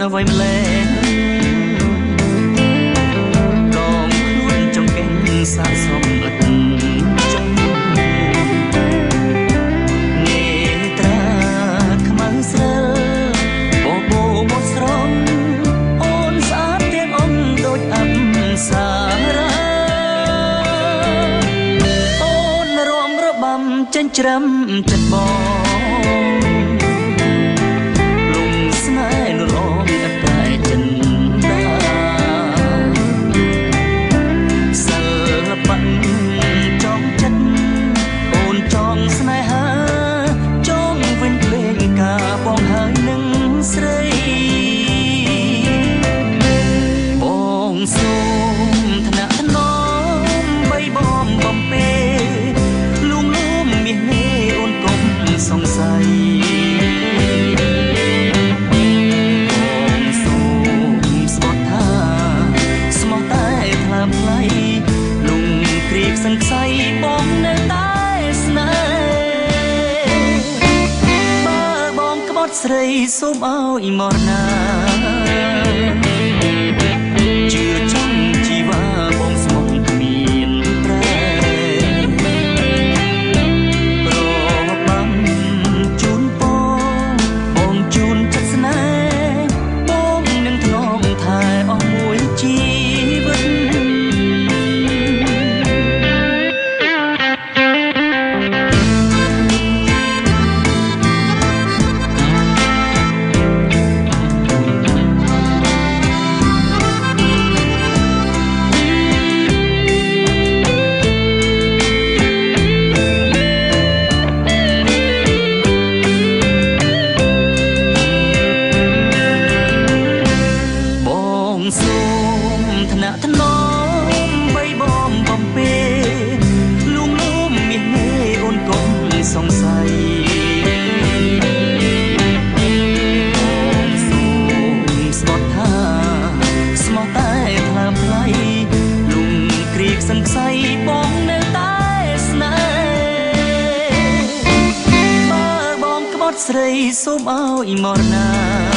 អ្វីម្លេះកងខ្លួនចង្កេងសាកសមឥតចង់នេត្រាខ្មៅស្រើបបោមកស្រងអូនស្អាតទាំងអមដូចអប្សរាអូនរំរបាំចិញ្ច្រាំចិត្តបងលំស្នេហ៍នរអមអតែចិនដាសិល្បៈចង់ចិត្តអូនចង់ស្នេហាចង់វិញភ្លេងការបងហើយនឹងស្រីបងសូមថ្នាក់ថ្នមបីបំបំពេលួងលោមមាសនេះអូនកុំសង្ស័យបងសូមស្បត់ថាស្មោះតែថ្លើមថ្លៃលំគ្រីកសង្ស័យបងនៅតែស្នេហ៍បើបងក្បត់ស្រីសូមឲ្យមរណាជឿចង់ជីវ៉ាបងស្មោះគ្មានប្រែរបាំជូនពងបងជូនចិត្តស្នេហ៍បងនឹងថ្នមថែអស់មួយជីវិតសូមថ្នាក់ថ្នមបីបំបំពេលួងលោមមាសនេះអូនកុំសង្ស័យបងសូមស្បត់ថាស្មោះតែថ្លើមថ្លៃលំគ្រីកសង្ស័យបងនៅតែស្នេហ៍បើបងក្បត់ស្រីសូមឲ្យមរណា